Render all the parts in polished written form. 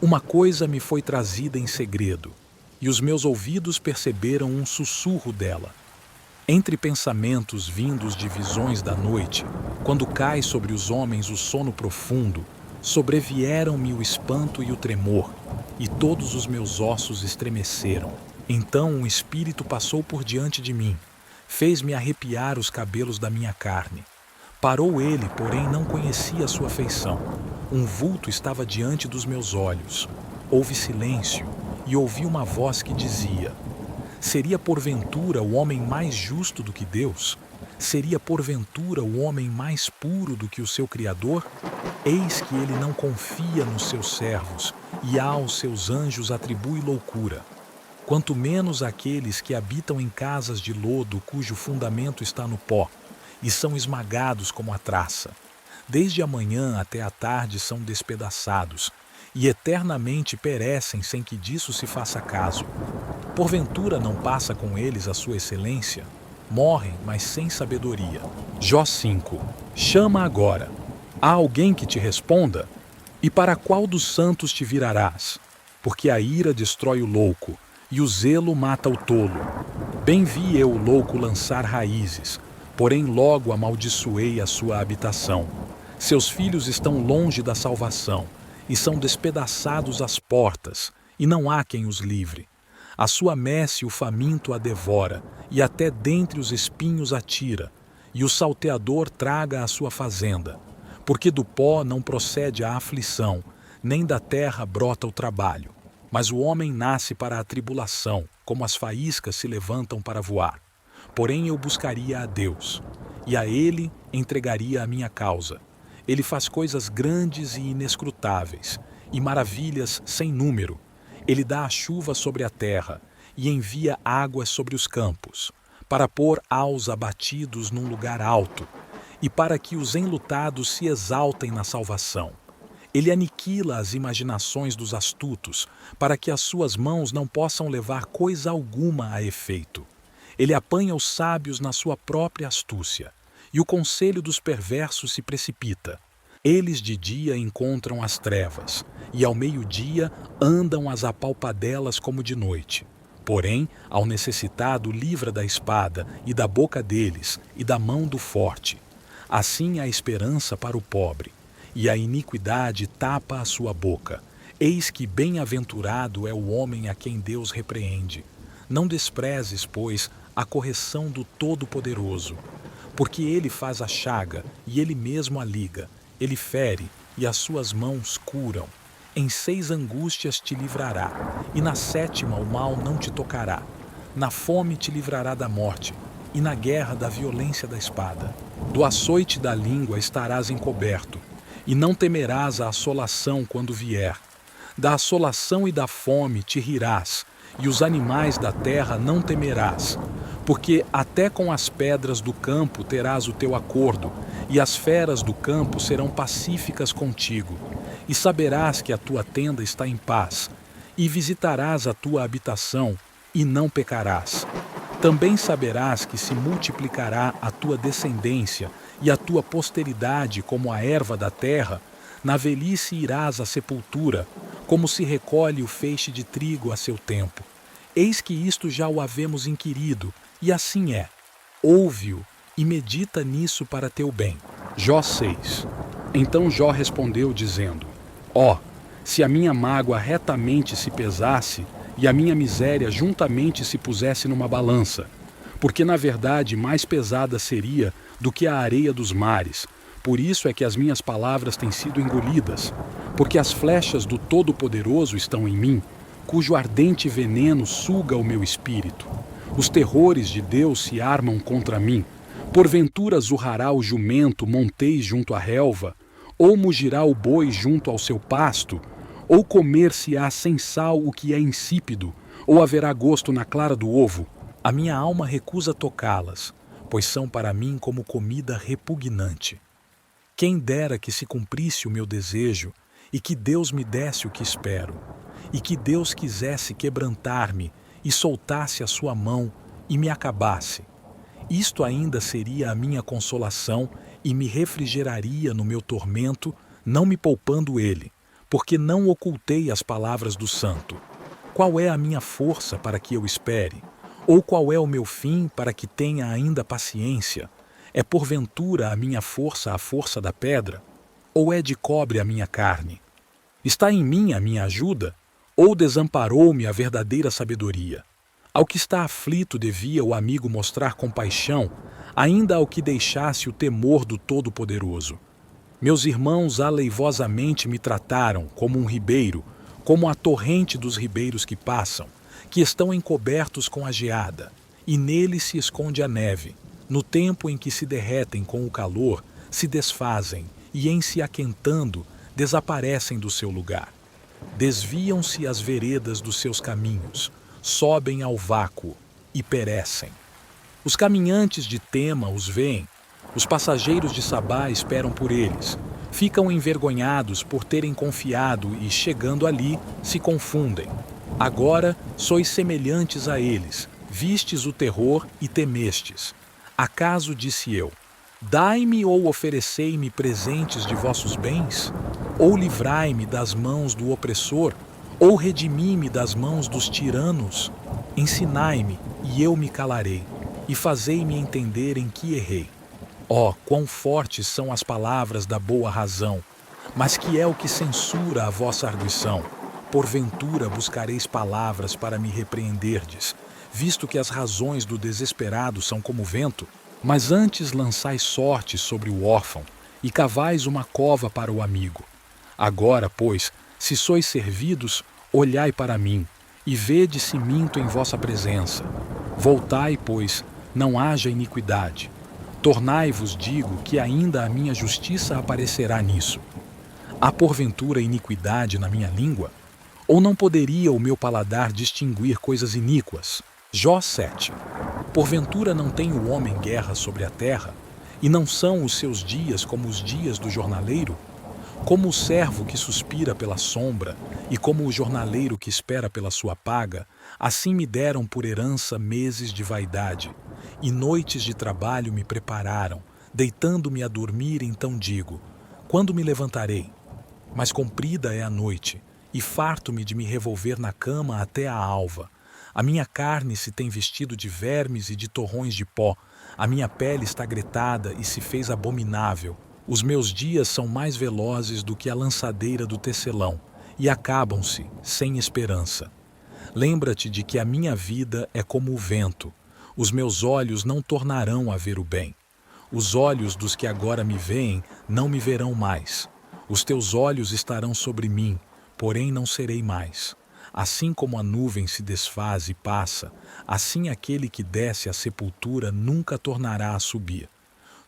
Uma coisa me foi trazida em segredo, e os meus ouvidos perceberam um sussurro dela. Entre pensamentos vindos de visões da noite, quando cai sobre os homens o sono profundo, sobrevieram-me o espanto e o tremor, e todos os meus ossos estremeceram. Então um espírito passou por diante de mim, fez-me arrepiar os cabelos da minha carne. Parou ele, porém não conhecia sua feição. Um vulto estava diante dos meus olhos. Houve silêncio, e ouvi uma voz que dizia: seria porventura o homem mais justo do que Deus? Seria porventura o homem mais puro do que o seu Criador? Eis que ele não confia nos seus servos, e aos seus anjos atribui loucura. Quanto menos aqueles que habitam em casas de lodo cujo fundamento está no pó, e são esmagados como a traça. Desde a manhã até a tarde são despedaçados, e eternamente perecem sem que disso se faça caso. Porventura não passa com eles a sua excelência? Morrem, mas sem sabedoria. Jó 5. Chama agora. Há alguém que te responda? E para qual dos santos te virarás? Porque a ira destrói o louco, e o zelo mata o tolo. Bem vi eu o louco lançar raízes, porém logo amaldiçoei a sua habitação. Seus filhos estão longe da salvação, e são despedaçados às portas, e não há quem os livre. A sua messe o faminto a devora, e até dentre os espinhos atira, e o salteador traga a sua fazenda. Porque do pó não procede a aflição, nem da terra brota o trabalho. Mas o homem nasce para a tribulação, como as faíscas se levantam para voar. Porém eu buscaria a Deus, e a Ele entregaria a minha causa. Ele faz coisas grandes e inescrutáveis, e maravilhas sem número. Ele dá a chuva sobre a terra, e envia águas sobre os campos, para pôr aos abatidos num lugar alto, e para que os enlutados se exaltem na salvação. Ele aniquila as imaginações dos astutos, para que as suas mãos não possam levar coisa alguma a efeito. Ele apanha os sábios na sua própria astúcia, e o conselho dos perversos se precipita. Eles de dia encontram as trevas, e ao meio-dia andam as apalpadelas como de noite. Porém, ao necessitado livra da espada, e da boca deles, e da mão do forte. Assim há esperança para o pobre, e a iniquidade tapa a sua boca. Eis que bem-aventurado é o homem a quem Deus repreende. Não desprezes, pois, a correção do Todo-Poderoso, porque ele faz a chaga, e ele mesmo a liga. Ele fere, e as suas mãos curam. Em 6 angústias te livrará, e na 7ª o mal não te tocará. Na fome te livrará da morte, e na guerra da violência da espada. Do açoite da língua estarás encoberto, e não temerás a assolação quando vier. Da assolação e da fome te rirás, e os animais da terra não temerás. Porque até com as pedras do campo terás o teu acordo, e as feras do campo serão pacíficas contigo. E saberás que a tua tenda está em paz, e visitarás a tua habitação, e não pecarás. Também saberás que se multiplicará a tua descendência e a tua posteridade como a erva da terra. Na velhice irás à sepultura, como se recolhe o feixe de trigo a seu tempo. Eis que isto já o havemos inquirido, e assim é. Ouve-o e medita nisso para teu bem. Jó 6. Então Jó respondeu, dizendo: Ó, se a minha mágoa retamente se pesasse, e a minha miséria juntamente se pusesse numa balança, porque na verdade mais pesada seria do que a areia dos mares. Por isso é que as minhas palavras têm sido engolidas, porque as flechas do Todo-Poderoso estão em mim, cujo ardente veneno suga o meu espírito. Os terrores de Deus se armam contra mim. Porventura zurrará o jumento montês junto à relva, ou mugirá o boi junto ao seu pasto, ou comer-se-á sem sal o que é insípido, ou haverá gosto na clara do ovo. A minha alma recusa tocá-las, pois são para mim como comida repugnante. Quem dera que se cumprisse o meu desejo, e que Deus me desse o que espero, e que Deus quisesse quebrantar-me, e soltasse a sua mão, e me acabasse. Isto ainda seria a minha consolação, e me refrigeraria no meu tormento, não me poupando ele, porque não ocultei as palavras do santo. Qual é a minha força para que eu espere? Ou qual é o meu fim para que tenha ainda paciência? É porventura a minha força a força da pedra? Ou é de cobre a minha carne? Está em mim a minha ajuda? Ou desamparou-me a verdadeira sabedoria? Ao que está aflito devia o amigo mostrar compaixão, ainda ao que deixasse o temor do Todo-Poderoso. Meus irmãos aleivosamente me trataram como um ribeiro, como a torrente dos ribeiros que passam, que estão encobertos com a geada, e nele se esconde a neve. No tempo em que se derretem com o calor, se desfazem, e em se aquentando, desaparecem do seu lugar. Desviam-se as veredas dos seus caminhos, sobem ao vácuo e perecem. Os caminhantes de Tema os veem, os passageiros de Sabá esperam por eles. Ficam envergonhados por terem confiado e, chegando ali, se confundem. Agora sois semelhantes a eles, vistes o terror e temestes. Acaso disse eu, dai-me ou oferecei-me presentes de vossos bens? Ou livrai-me das mãos do opressor? Ou redimi-me das mãos dos tiranos? Ensinai-me, e eu me calarei, e fazei-me entender em que errei. Oh, quão fortes são as palavras da boa razão, mas que é o que censura a vossa arguição? Porventura buscareis palavras para me repreenderdes, visto que as razões do desesperado são como vento? Mas antes lançais sorte sobre o órfão, e cavais uma cova para o amigo. Agora, pois, se sois servidos, olhai para mim, e vede se minto em vossa presença. Voltai, pois, não haja iniquidade. Tornai-vos, digo, que ainda a minha justiça aparecerá nisso. Há porventura iniquidade na minha língua? Ou não poderia o meu paladar distinguir coisas iníquas? Jó 7. Porventura não tem o homem guerra sobre a terra? E não são os seus dias como os dias do jornaleiro? Como o servo que suspira pela sombra, e como o jornaleiro que espera pela sua paga, assim me deram por herança meses de vaidade, e noites de trabalho me prepararam, deitando-me a dormir, então digo, quando me levantarei? Mas comprida é a noite, e farto-me de me revolver na cama até a alva. A minha carne se tem vestido de vermes e de torrões de pó, a minha pele está gretada e se fez abominável. Os meus dias são mais velozes do que a lançadeira do tecelão, e acabam-se sem esperança. Lembra-te de que a minha vida é como o vento. Os meus olhos não tornarão a ver o bem. Os olhos dos que agora me veem não me verão mais. Os teus olhos estarão sobre mim, porém não serei mais. Assim como a nuvem se desfaz e passa, assim aquele que desce à sepultura nunca tornará a subir.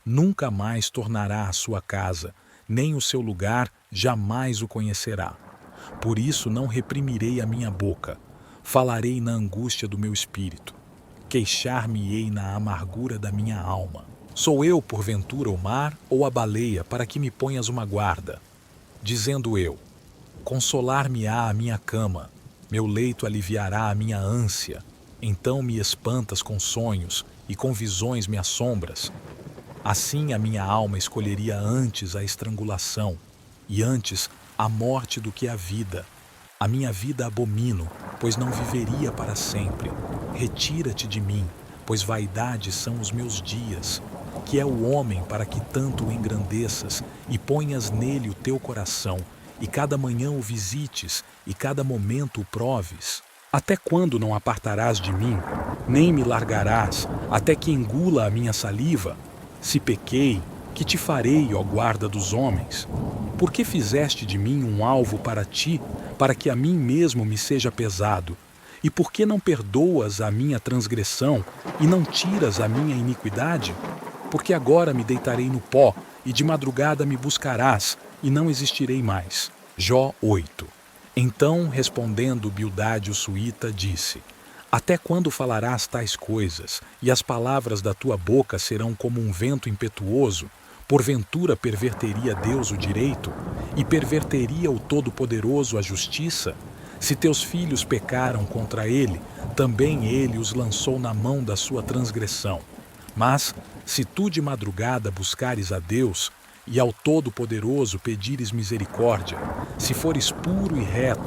Nunca mais tornará à sua casa, nem o seu lugar jamais o conhecerá. Por isso não reprimirei a minha boca, falarei na angústia do meu espírito. Queixar-me-ei na amargura da minha alma. Sou eu, porventura, o mar ou a baleia, para que me ponhas uma guarda? Dizendo eu, consolar-me-á a minha cama, meu leito aliviará a minha ânsia. Então me espantas com sonhos, e com visões me assombras. Assim a minha alma escolheria antes a estrangulação, e antes a morte do que a vida. A minha vida abomino, pois não viveria para sempre. Retira-te de mim, pois vaidade são os meus dias. Que é o homem para que tanto o engrandeças, e ponhas nele o teu coração, e cada manhã o visites, e cada momento o proves? Até quando não apartarás de mim, nem me largarás, até que engula a minha saliva? Se pequei, que te farei, ó guarda dos homens? Por que fizeste de mim um alvo para ti, para que a mim mesmo me seja pesado? E por que não perdoas a minha transgressão, e não tiras a minha iniquidade? Porque agora me deitarei no pó, e de madrugada me buscarás, e não existirei mais. Jó 8. Então, respondendo Bildade o suíta, disse, até quando falarás tais coisas, e as palavras da tua boca serão como um vento impetuoso? Porventura perverteria Deus o direito? E perverteria o Todo-Poderoso a justiça? Se teus filhos pecaram contra ele, também ele os lançou na mão da sua transgressão. Mas, se tu de madrugada buscares a Deus, e ao Todo-Poderoso pedires misericórdia, Se fores puro e reto,